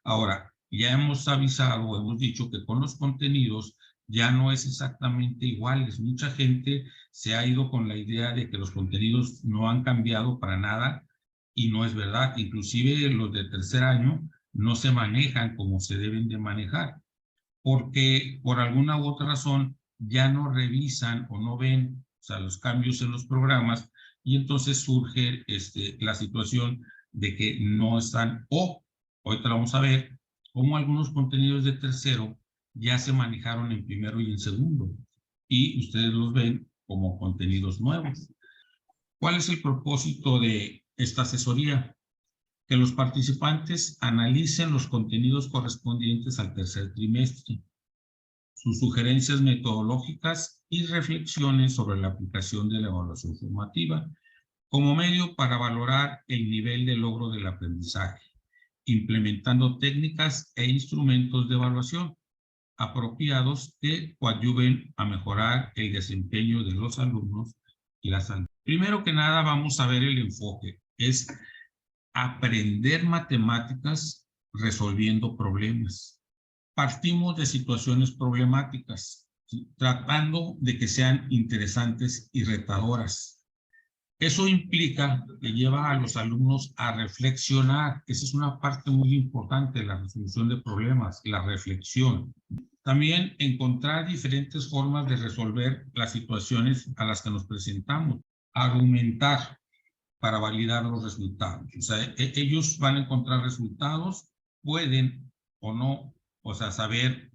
Ahora, ya hemos avisado, hemos dicho que con los contenidos ya no es exactamente iguales. Mucha gente se ha ido con la idea de que los contenidos no han cambiado para nada y no es verdad. Inclusive los de tercer año no se manejan como se deben de manejar, porque por alguna u otra razón ya no revisan o no ven, o sea, los cambios en los programas, y entonces surge la situación de que no están, o ahorita vamos a ver, cómo algunos contenidos de tercero ya se manejaron en primero y en segundo, y ustedes los ven como contenidos nuevos. ¿Cuál es el propósito de esta asesoría? Que los participantes analicen los contenidos correspondientes al tercer trimestre, sus sugerencias metodológicas y reflexiones sobre la aplicación de la evaluación formativa como medio para valorar el nivel de logro del aprendizaje, implementando técnicas e instrumentos de evaluación apropiados que coadyuven a mejorar el desempeño de los alumnos y las alumnas. Primero que nada, vamos a ver el enfoque. Es aprender matemáticas resolviendo problemas. Partimos de situaciones problemáticas, ¿sí?, tratando de que sean interesantes y retadoras. Eso implica que lleva a los alumnos a reflexionar. Esa es una parte muy importante de la resolución de problemas, la reflexión. También encontrar diferentes formas de resolver las situaciones a las que nos presentamos. Argumentar para validar los resultados. O sea, ellos van a encontrar resultados, pueden o no, o sea, saber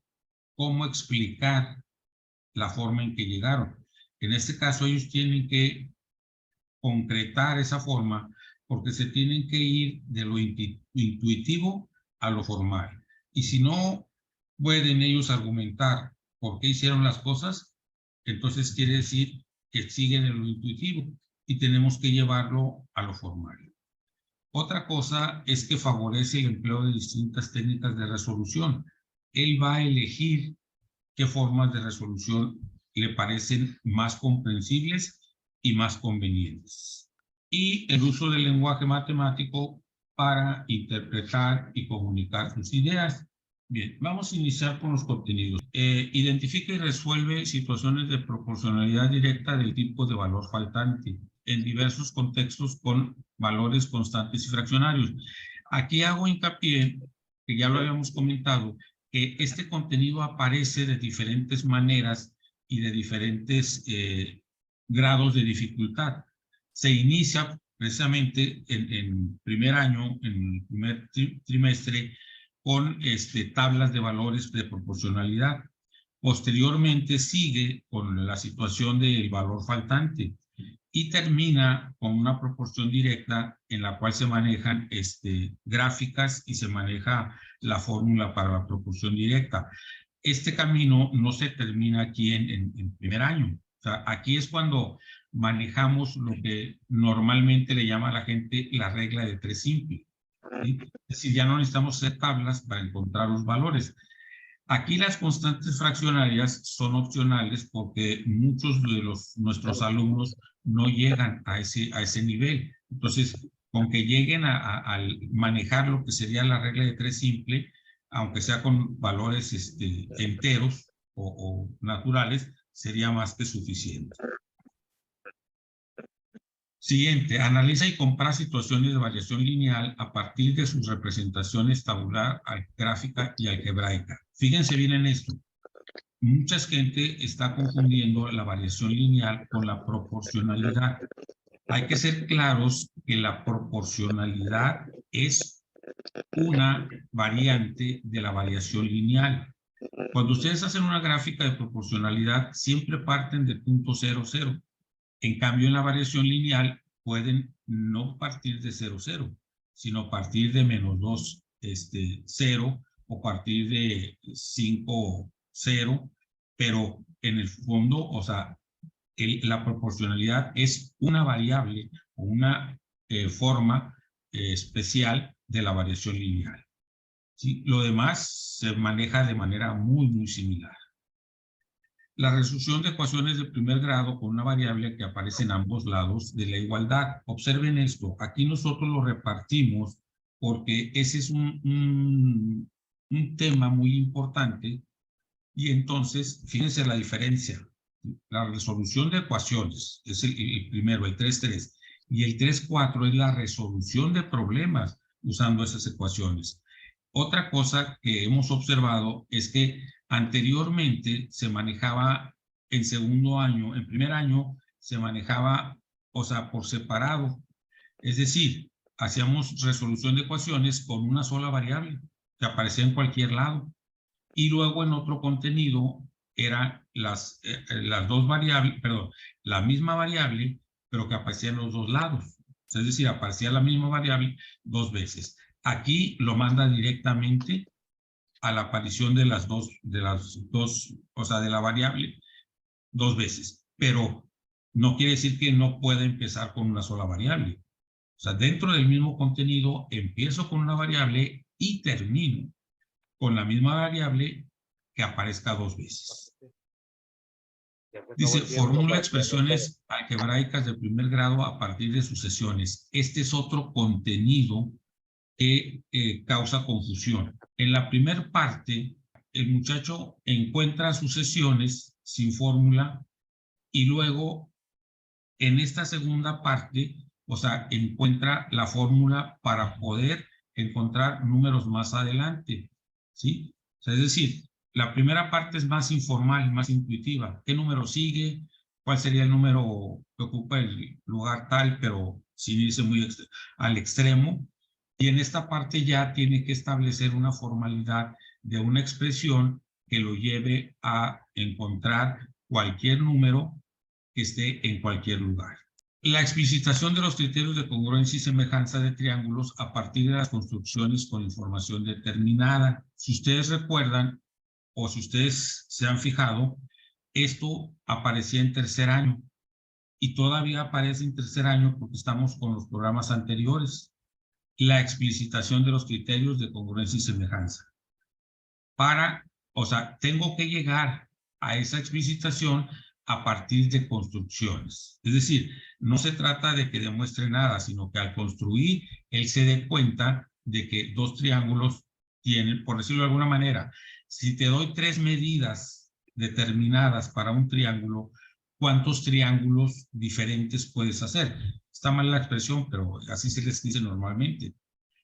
cómo explicar la forma en que llegaron. En este caso, ellos tienen que concretar esa forma porque se tienen que ir de lo intuitivo a lo formal. Y si no pueden ellos argumentar por qué hicieron las cosas, entonces quiere decir que siguen en lo intuitivo y tenemos que llevarlo a lo formal. Otra cosa es que favorece el empleo de distintas técnicas de resolución. Él va a elegir qué formas de resolución le parecen más comprensibles y más convenientes. Y el uso del lenguaje matemático para interpretar y comunicar sus ideas. Bien, vamos a iniciar con los contenidos. Identifica y resuelve situaciones de proporcionalidad directa del tipo de valor faltante en diversos contextos con valores constantes y fraccionarios. Aquí hago hincapié, que ya lo habíamos comentado, que este contenido aparece de diferentes maneras y de diferentes grados de dificultad. Se inicia precisamente en primer año, en el primer trimestre, con tablas de valores de proporcionalidad. Posteriormente sigue con la situación del valor faltante y termina con una proporción directa en la cual se manejan gráficas y se maneja la fórmula para la proporción directa. Este camino no se termina aquí en primer año. O sea, aquí es cuando manejamos lo que normalmente le llama a la gente la regla de tres simple, ¿sí? Es decir, ya no necesitamos hacer tablas para encontrar los valores. Aquí las constantes fraccionarias son opcionales porque muchos de nuestros alumnos no llegan a ese nivel. Entonces, con que lleguen a manejar lo que sería la regla de tres simple, aunque sea con valores enteros o naturales, sería más que suficiente. Siguiente, analiza y compara situaciones de variación lineal a partir de sus representaciones tabular, gráfica y algebraica. Fíjense bien en esto. Mucha gente está confundiendo la variación lineal con la proporcionalidad. Hay que ser claros que la proporcionalidad es una variante de la variación lineal. Cuando ustedes hacen una gráfica de proporcionalidad, siempre parten de punto 0, 0. En cambio, en la variación lineal pueden no partir de 0, 0, sino partir de menos 2, 0, o partir de 5, 0, pero en el fondo, o sea, la proporcionalidad es una variable o una forma especial de la variación lineal, ¿sí? Lo demás se maneja de manera muy, muy similar. La resolución de ecuaciones de primer grado con una variable que aparece en ambos lados de la igualdad. Observen esto, aquí nosotros lo repartimos porque ese es un un tema muy importante y entonces, fíjense la diferencia. La resolución de ecuaciones es el primero, el 3.3, y el 3.4 es la resolución de problemas usando esas ecuaciones. Otra cosa que hemos observado es que anteriormente se manejaba en segundo año, en primer año se manejaba, o sea, por separado. Es decir, hacíamos resolución de ecuaciones con una sola variable que aparecía en cualquier lado. Y luego en otro contenido eran las dos variables, perdón, la misma variable, pero que aparecía en los dos lados. Es decir, aparecía la misma variable dos veces. Aquí lo manda directamente a la aparición de las dos, o sea, de la variable dos veces. Pero no quiere decir que no pueda empezar con una sola variable. O sea, dentro del mismo contenido empiezo con una variable y termino con la misma variable que aparezca dos veces. Dice, formula expresiones algebraicas de primer grado a partir de sucesiones. Este es otro contenido que causa confusión. En la primera parte, el muchacho encuentra sucesiones sin fórmula y luego en esta segunda parte, o sea, encuentra la fórmula para poder encontrar números más adelante, ¿sí? O sea, es decir, la primera parte es más informal, más intuitiva. ¿Qué número sigue? ¿Cuál sería el número que ocupa el lugar tal, pero sin irse muy al extremo? Y en esta parte ya tiene que establecer una formalidad de una expresión que lo lleve a encontrar cualquier número que esté en cualquier lugar. La explicitación de los criterios de congruencia y semejanza de triángulos a partir de las construcciones con información determinada. Si ustedes recuerdan, o si ustedes se han fijado, esto aparecía en tercer año y todavía aparece en tercer año porque estamos con los programas anteriores. La explicitación de los criterios de congruencia y semejanza. O sea, tengo que llegar a esa explicitación a partir de construcciones. Es decir, no se trata de que demuestre nada, sino que al construir, él se dé cuenta de que dos triángulos tienen, por decirlo de alguna manera, si te doy tres medidas determinadas para un triángulo, ¿cuántos triángulos diferentes puedes hacer? Está mal la expresión, pero así se les dice normalmente.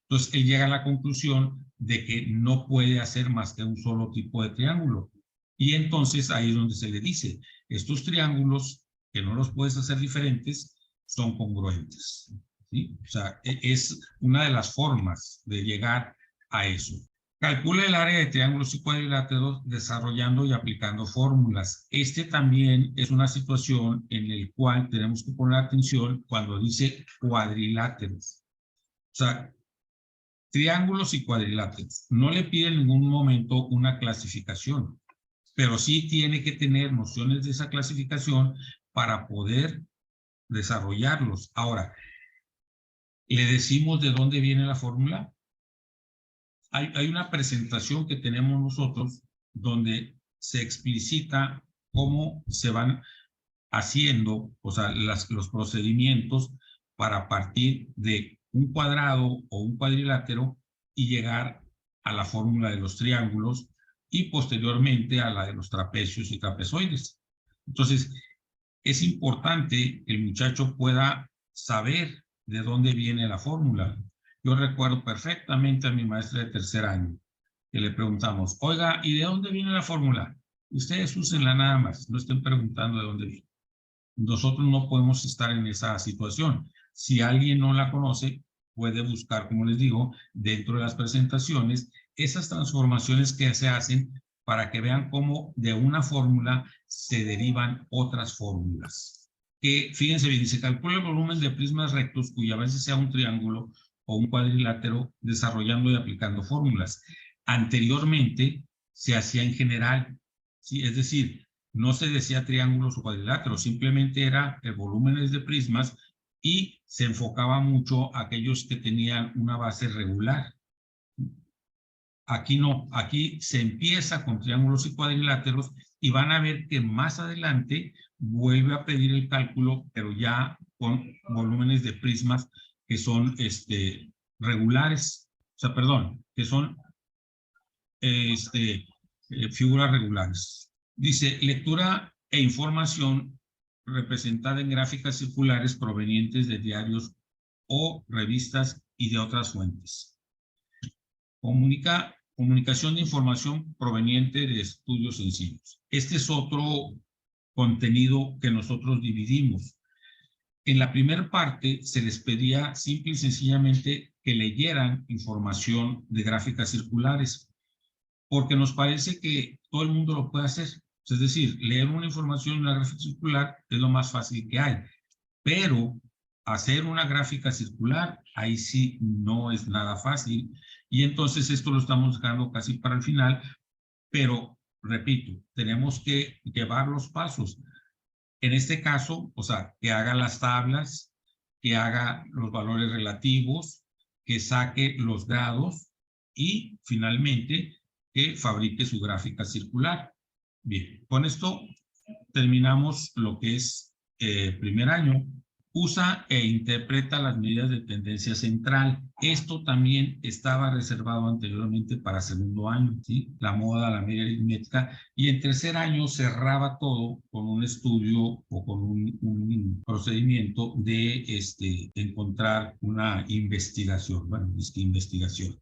Entonces, él llega a la conclusión de que no puede hacer más que un solo tipo de triángulo. Y entonces ahí es donde se le dice, estos triángulos, que no los puedes hacer diferentes, son congruentes. ¿Sí? O sea, es una de las formas de llegar a eso. Calcula el área de triángulos y cuadriláteros desarrollando y aplicando fórmulas. Este también es una situación en la cual tenemos que poner atención cuando dice cuadriláteros. O sea, triángulos y cuadriláteros. No le pide en ningún momento una clasificación, pero sí tiene que tener nociones de esa clasificación para poder desarrollarlos. Ahora, ¿le decimos de dónde viene la fórmula? Hay una presentación que tenemos nosotros donde se explicita cómo se van haciendo, o sea, los procedimientos para partir de un cuadrado o un cuadrilátero y llegar a la fórmula de los triángulos y posteriormente a la de los trapecios y trapezoides. Entonces, es importante que el muchacho pueda saber de dónde viene la fórmula. Yo recuerdo perfectamente a mi maestra de tercer año, que le preguntamos, oiga, ¿y de dónde viene la fórmula? Ustedes úsenla nada más, no estén preguntando de dónde viene. Nosotros no podemos estar en esa situación. Si alguien no la conoce, puede buscar, como les digo, dentro de las presentaciones, esas transformaciones que se hacen para que vean cómo de una fórmula se derivan otras fórmulas. Que, fíjense bien, se calcula el volumen de prismas rectos cuya base sea un triángulo o un cuadrilátero desarrollando y aplicando fórmulas. Anteriormente se hacía en general, ¿sí? Es decir, no se decía triángulos o cuadriláteros, simplemente era volúmenes de prismas y se enfocaba mucho a aquellos que tenían una base regular. Aquí no, aquí se empieza con triángulos y cuadriláteros y van a ver que más adelante vuelve a pedir el cálculo, pero ya con volúmenes de prismas que son regulares, o sea, perdón, que son figuras regulares. Dice, lectura e información representada en gráficas circulares provenientes de diarios o revistas y de otras fuentes. Comunicación de información proveniente de estudios sencillos. Este es otro contenido que nosotros dividimos. En la primera parte se les pedía simple y sencillamente que leyeran información de gráficas circulares, porque nos parece que todo el mundo lo puede hacer. Es decir, leer una información en una gráfica circular es lo más fácil que hay, pero hacer una gráfica circular, ahí sí no es nada fácil, y entonces esto lo estamos dejando casi para el final, pero repito, tenemos que llevar los pasos. En este caso, o sea, que haga las tablas, que haga los valores relativos, que saque los grados y finalmente que fabrique su gráfica circular. Bien, con esto terminamos lo que es primer año. Usa e interpreta las medidas de tendencia central. Esto también estaba reservado anteriormente para segundo año, ¿sí? La moda, la media aritmética. Y en tercer año cerraba todo con un estudio o con un procedimiento de encontrar una investigación. Bueno, es que investigación.